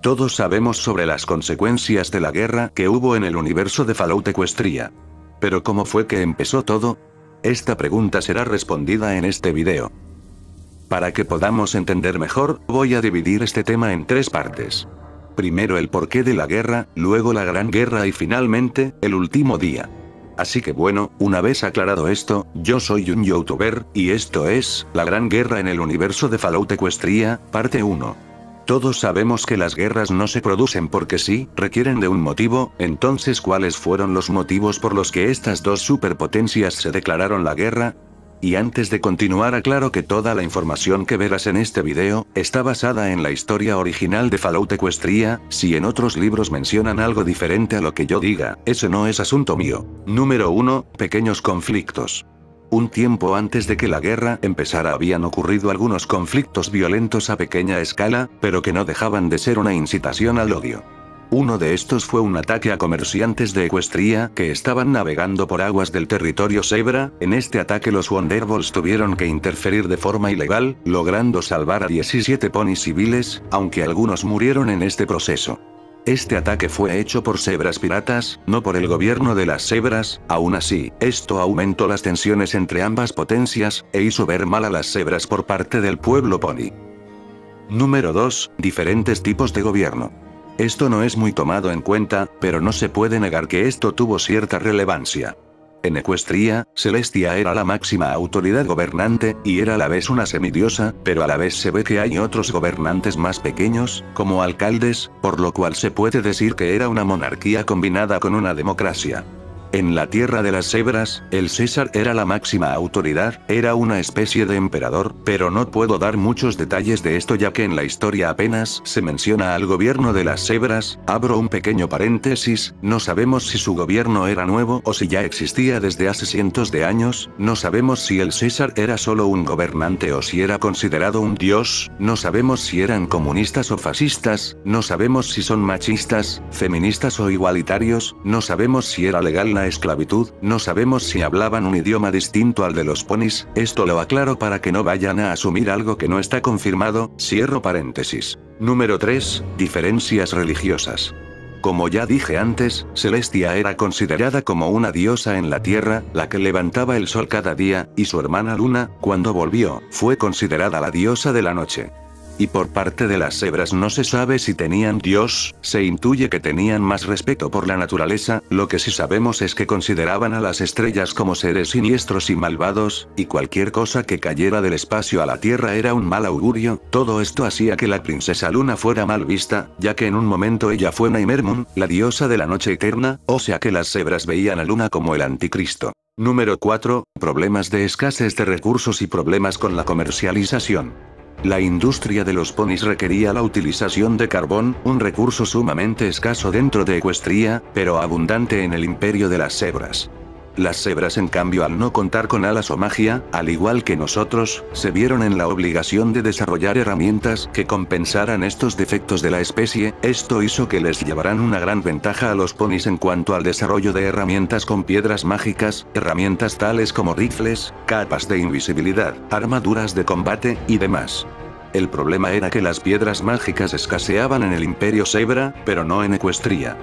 Todos sabemos sobre las consecuencias de la guerra que hubo en el universo de Fallout Equestria. Pero ¿cómo fue que empezó todo? Esta pregunta será respondida en este video. Para que podamos entender mejor, voy a dividir este tema en 3 partes. Primero el porqué de la guerra, luego la gran guerra y finalmente, el último día. Así que bueno, una vez aclarado esto, yo soy un youtuber, y esto es, la gran guerra en el universo de Fallout Equestria, parte 1. Todos sabemos que las guerras no se producen porque sí, requieren de un motivo, entonces ¿cuáles fueron los motivos por los que estas dos superpotencias se declararon la guerra? Y antes de continuar aclaro que toda la información que verás en este video, está basada en la historia original de Fallout Equestria, si en otros libros mencionan algo diferente a lo que yo diga, eso no es asunto mío. Número 1, pequeños conflictos. Un tiempo antes de que la guerra empezara habían ocurrido algunos conflictos violentos a pequeña escala, pero que no dejaban de ser una incitación al odio. Uno de estos fue un ataque a comerciantes de Equestria que estaban navegando por aguas del territorio Zebra. En este ataque los Wonderbolts tuvieron que interferir de forma ilegal, logrando salvar a 17 ponis civiles, aunque algunos murieron en este proceso. Este ataque fue hecho por cebras piratas, no por el gobierno de las cebras. Aún así, esto aumentó las tensiones entre ambas potencias, e hizo ver mal a las cebras por parte del pueblo pony. Número 2, diferentes tipos de gobierno. Esto no es muy tomado en cuenta, pero no se puede negar que esto tuvo cierta relevancia. En Equestria, Celestia era la máxima autoridad gobernante, y era a la vez una semidiosa, pero a la vez se ve que hay otros gobernantes más pequeños, como alcaldes, por lo cual se puede decir que era una monarquía combinada con una democracia. En la tierra de las cebras, el César era la máxima autoridad, era una especie de emperador, pero no puedo dar muchos detalles de esto ya que en la historia apenas se menciona al gobierno de las cebras. Abro un pequeño paréntesis, no sabemos si su gobierno era nuevo o si ya existía desde hace cientos de años, no sabemos si el César era solo un gobernante o si era considerado un dios, no sabemos si eran comunistas o fascistas, no sabemos si son machistas, feministas o igualitarios, no sabemos si era legal la esclavitud, no sabemos si hablaban un idioma distinto al de los ponis. Esto lo aclaro para que no vayan a asumir algo que no está confirmado. Cierro paréntesis. Número 3, diferencias religiosas. Como ya dije antes, Celestia era considerada como una diosa en la tierra, la que levantaba el sol cada día, y su hermana Luna, cuando volvió, fue considerada la diosa de la noche. Y por parte de las cebras no se sabe si tenían dios, se intuye que tenían más respeto por la naturaleza. Lo que sí sabemos es que consideraban a las estrellas como seres siniestros y malvados, y cualquier cosa que cayera del espacio a la tierra era un mal augurio. Todo esto hacía que la princesa Luna fuera mal vista, ya que en un momento ella fue Naimermun, la diosa de la noche eterna, o sea que las cebras veían a Luna como el anticristo. Número 4, problemas de escasez de recursos y problemas con la comercialización. La industria de los ponis requería la utilización de carbón, un recurso sumamente escaso dentro de Equestria, pero abundante en el imperio de las cebras. Las cebras en cambio al no contar con alas o magia, al igual que nosotros, se vieron en la obligación de desarrollar herramientas que compensaran estos defectos de la especie. Esto hizo que les llevaran una gran ventaja a los ponis en cuanto al desarrollo de herramientas con piedras mágicas, herramientas tales como rifles, capas de invisibilidad, armaduras de combate, y demás. El problema era que las piedras mágicas escaseaban en el Imperio Zebra, pero no en Equestria.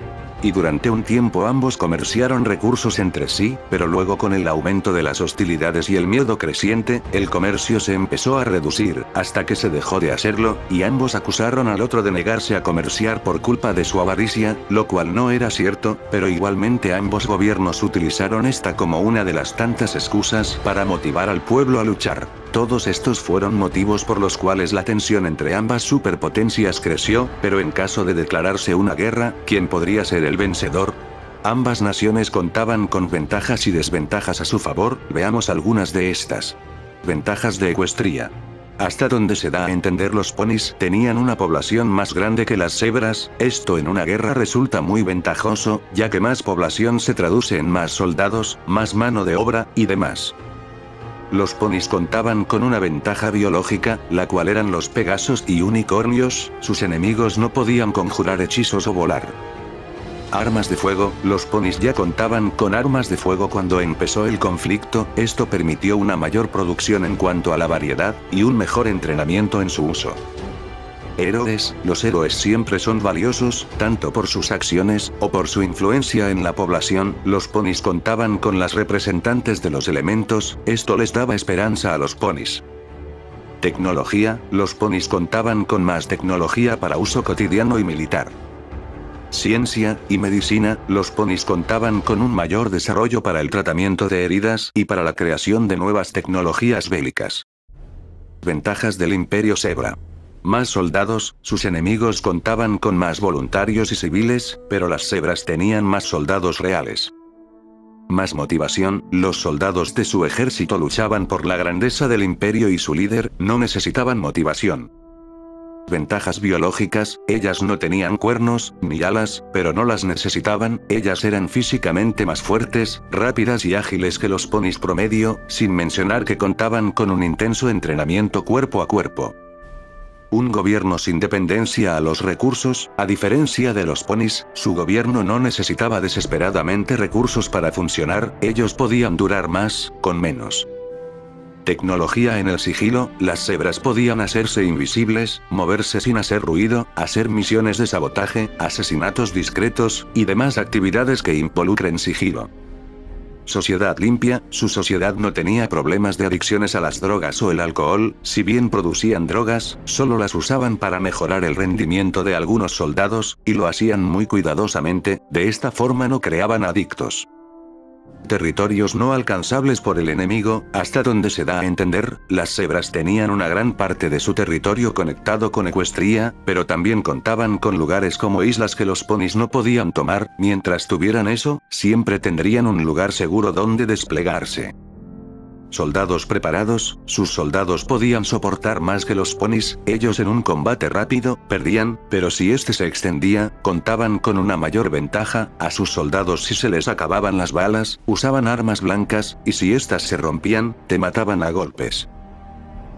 Y durante un tiempo ambos comerciaron recursos entre sí, pero luego con el aumento de las hostilidades y el miedo creciente, el comercio se empezó a reducir, hasta que se dejó de hacerlo, y ambos acusaron al otro de negarse a comerciar por culpa de su avaricia, lo cual no era cierto, pero igualmente ambos gobiernos utilizaron esta como una de las tantas excusas para motivar al pueblo a luchar. Todos estos fueron motivos por los cuales la tensión entre ambas superpotencias creció, pero en caso de declararse una guerra, ¿quién podría ser el vencedor? Ambas naciones contaban con ventajas y desventajas a su favor. Veamos algunas de estas. Ventajas de Equestria. Hasta donde se da a entender, los ponis tenían una población más grande que las cebras. Esto en una guerra resulta muy ventajoso, ya que más población se traduce en más soldados, más mano de obra, y demás. Los ponis contaban con una ventaja biológica, la cual eran los pegasos y unicornios. Sus enemigos no podían conjurar hechizos o volar. Armas de fuego. Los ponis ya contaban con armas de fuego cuando empezó el conflicto. Esto permitió una mayor producción en cuanto a la variedad, y un mejor entrenamiento en su uso. Héroes, los héroes siempre son valiosos, tanto por sus acciones, o por su influencia en la población. Los ponis contaban con las representantes de los elementos, esto les daba esperanza a los ponis. Tecnología, los ponis contaban con más tecnología para uso cotidiano y militar. Ciencia y medicina, los ponis contaban con un mayor desarrollo para el tratamiento de heridas y para la creación de nuevas tecnologías bélicas. Ventajas del Imperio Zebra. Más soldados, sus enemigos contaban con más voluntarios y civiles, pero las cebras tenían más soldados reales. Más motivación, los soldados de su ejército luchaban por la grandeza del imperio y su líder, no necesitaban motivación. Ventajas biológicas, ellas no tenían cuernos, ni alas, pero no las necesitaban, ellas eran físicamente más fuertes, rápidas y ágiles que los ponis promedio, sin mencionar que contaban con un intenso entrenamiento cuerpo a cuerpo. Un gobierno sin dependencia a los recursos, a diferencia de los ponis, su gobierno no necesitaba desesperadamente recursos para funcionar, ellos podían durar más, con menos. Tecnología en el sigilo, las cebras podían hacerse invisibles, moverse sin hacer ruido, hacer misiones de sabotaje, asesinatos discretos, y demás actividades que involucren sigilo. Sociedad limpia, su sociedad no tenía problemas de adicciones a las drogas o el alcohol, si bien producían drogas, solo las usaban para mejorar el rendimiento de algunos soldados, y lo hacían muy cuidadosamente, de esta forma no creaban adictos. Territorios no alcanzables por el enemigo, hasta donde se da a entender, las cebras tenían una gran parte de su territorio conectado con Ecuestria, pero también contaban con lugares como islas que los ponis no podían tomar, mientras tuvieran eso, siempre tendrían un lugar seguro donde desplegarse. Soldados preparados, sus soldados podían soportar más que los ponis, ellos en un combate rápido, perdían, pero si este se extendía, contaban con una mayor ventaja, a sus soldados si se les acababan las balas, usaban armas blancas, y si estas se rompían, te mataban a golpes.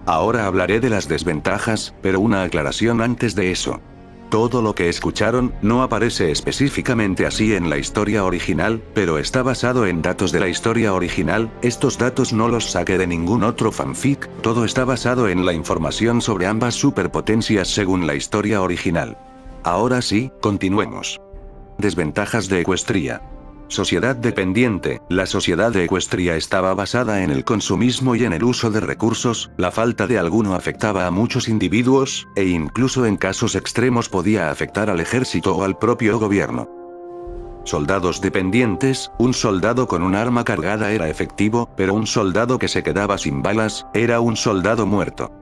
Ahora hablaré de las desventajas, pero una aclaración antes de eso. Todo lo que escucharon, no aparece específicamente así en la historia original, pero está basado en datos de la historia original, estos datos no los saqué de ningún otro fanfic, todo está basado en la información sobre ambas superpotencias según la historia original. Ahora sí, continuemos. Desventajas de Ecuestria. Sociedad dependiente, la sociedad de Ecuestria estaba basada en el consumismo y en el uso de recursos, la falta de alguno afectaba a muchos individuos, e incluso en casos extremos podía afectar al ejército o al propio gobierno. Soldados dependientes, un soldado con un arma cargada era efectivo, pero un soldado que se quedaba sin balas, era un soldado muerto.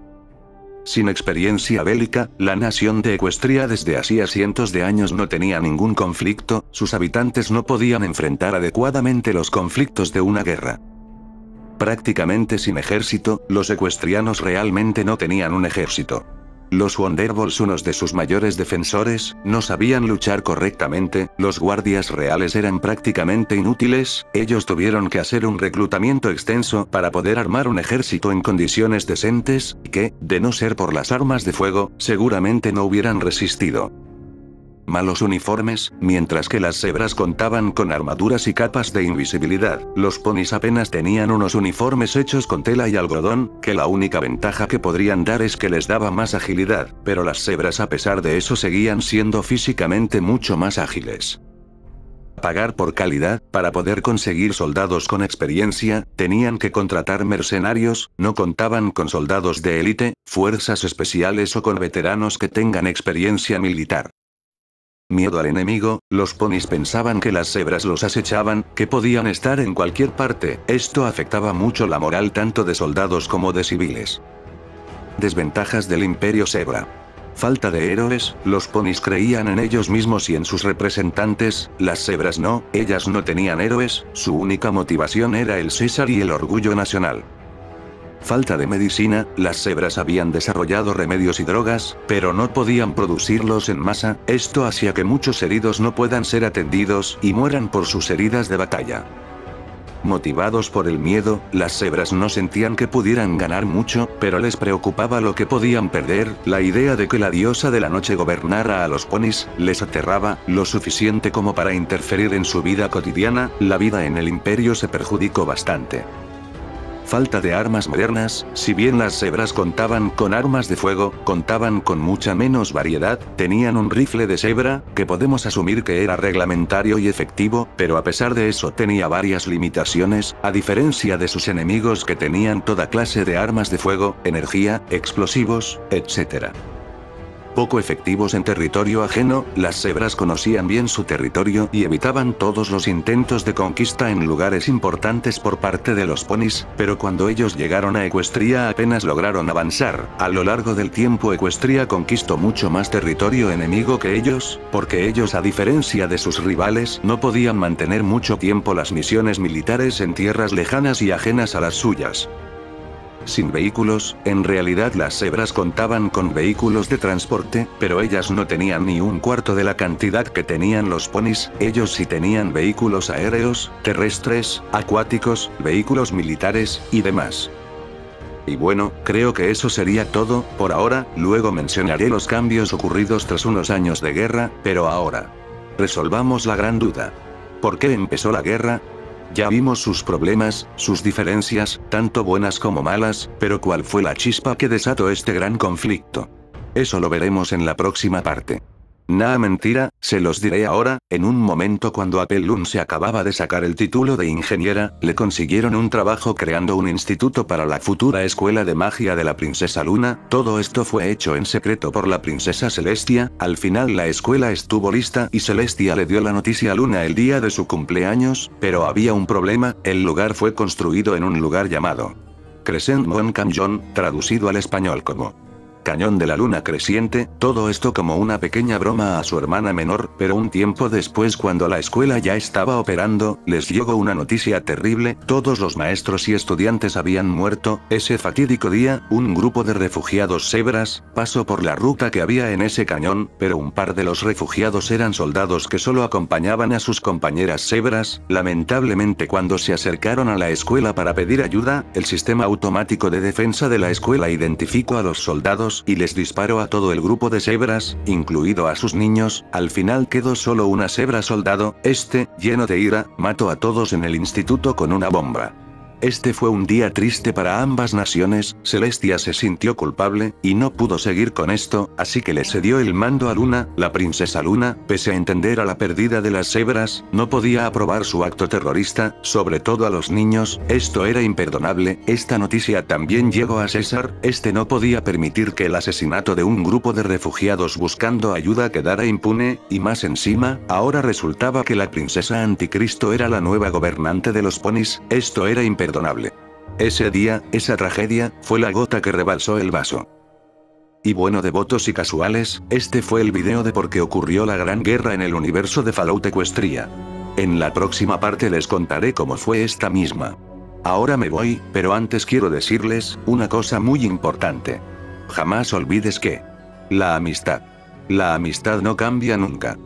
Sin experiencia bélica, la nación de Ecuestria desde hacía cientos de años no tenía ningún conflicto, sus habitantes no podían enfrentar adecuadamente los conflictos de una guerra. Prácticamente sin ejército, los ecuestrianos realmente no tenían un ejército. Los Wonderbolts, unos de sus mayores defensores, no sabían luchar correctamente, los guardias reales eran prácticamente inútiles, ellos tuvieron que hacer un reclutamiento extenso para poder armar un ejército en condiciones decentes, que, de no ser por las armas de fuego, seguramente no hubieran resistido. Malos uniformes, mientras que las cebras contaban con armaduras y capas de invisibilidad, los ponis apenas tenían unos uniformes hechos con tela y algodón, que la única ventaja que podrían dar es que les daba más agilidad, pero las cebras a pesar de eso seguían siendo físicamente mucho más ágiles. Pagar por calidad, para poder conseguir soldados con experiencia, tenían que contratar mercenarios, no contaban con soldados de élite, fuerzas especiales o con veteranos que tengan experiencia militar. Miedo al enemigo, los ponis pensaban que las cebras los acechaban, que podían estar en cualquier parte, esto afectaba mucho la moral tanto de soldados como de civiles. Desventajas del Imperio Zebra. Falta de héroes, los ponis creían en ellos mismos y en sus representantes, las cebras no, ellas no tenían héroes, su única motivación era el César y el orgullo nacional. Falta de medicina, las cebras habían desarrollado remedios y drogas, pero no podían producirlos en masa, esto hacía que muchos heridos no puedan ser atendidos y mueran por sus heridas de batalla. Motivados por el miedo, las cebras no sentían que pudieran ganar mucho, pero les preocupaba lo que podían perder, la idea de que la diosa de la noche gobernara a los ponis, les aterraba, lo suficiente como para interferir en su vida cotidiana, la vida en el imperio se perjudicó bastante. Falta de armas modernas. Si bien las cebras contaban con armas de fuego, contaban con mucha menos variedad. Tenían un rifle de cebra, que podemos asumir que era reglamentario y efectivo, pero a pesar de eso tenía varias limitaciones, a diferencia de sus enemigos que tenían toda clase de armas de fuego, energía, explosivos, etc. Poco efectivos en territorio ajeno, las cebras conocían bien su territorio y evitaban todos los intentos de conquista en lugares importantes por parte de los ponis, pero cuando ellos llegaron a Equestria apenas lograron avanzar. A lo largo del tiempo Equestria conquistó mucho más territorio enemigo que ellos, porque ellos a diferencia de sus rivales no podían mantener mucho tiempo las misiones militares en tierras lejanas y ajenas a las suyas. Sin vehículos, en realidad las cebras contaban con vehículos de transporte, pero ellas no tenían ni un cuarto de la cantidad que tenían los ponis. Ellos sí tenían vehículos aéreos, terrestres, acuáticos, vehículos militares, y demás. Y bueno, creo que eso sería todo, por ahora. Luego mencionaré los cambios ocurridos tras unos años de guerra, pero ahora resolvamos la gran duda. ¿Por qué empezó la guerra? Ya vimos sus problemas, sus diferencias, tanto buenas como malas, pero ¿cuál fue la chispa que desató este gran conflicto? Eso lo veremos en la próxima parte. Nah, mentira, se los diré ahora. En un momento cuando Apellun se acababa de sacar el título de ingeniera, le consiguieron un trabajo creando un instituto para la futura escuela de magia de la princesa Luna. Todo esto fue hecho en secreto por la princesa Celestia. Al final la escuela estuvo lista y Celestia le dio la noticia a Luna el día de su cumpleaños, pero había un problema. El lugar fue construido en un lugar llamado Crescent Moon Canyon, traducido al español como Cañón de la Luna Creciente, todo esto como una pequeña broma a su hermana menor, pero un tiempo después cuando la escuela ya estaba operando, les llegó una noticia terrible. Todos los maestros y estudiantes habían muerto. Ese fatídico día, un grupo de refugiados cebras pasó por la ruta que había en ese cañón, pero un par de los refugiados eran soldados que solo acompañaban a sus compañeras cebras. Lamentablemente cuando se acercaron a la escuela para pedir ayuda, el sistema automático de defensa de la escuela identificó a los soldados y les disparó a todo el grupo de cebras, incluido a sus niños. Al final quedó solo una cebra soldado. Lleno de ira, mató a todos en el instituto con una bomba. Este fue un día triste para ambas naciones. Celestia se sintió culpable, y no pudo seguir con esto, así que le cedió el mando a Luna. La princesa Luna, pese a entender a la pérdida de las cebras, no podía aprobar su acto terrorista, sobre todo a los niños. Esto era imperdonable. Esta noticia también llegó a César. No podía permitir que el asesinato de un grupo de refugiados buscando ayuda quedara impune, y más encima, ahora resultaba que la princesa Anticristo era la nueva gobernante de los ponis. Esto era imperdonable. Ese día, esa tragedia, fue la gota que rebalsó el vaso. Y bueno, devotos y casuales, este fue el video de por qué ocurrió la gran guerra en el universo de Fallout Equestria. En la próxima parte les contaré cómo fue esta misma. Ahora me voy, pero antes quiero decirles una cosa muy importante. Jamás olvides que la amistad no cambia nunca.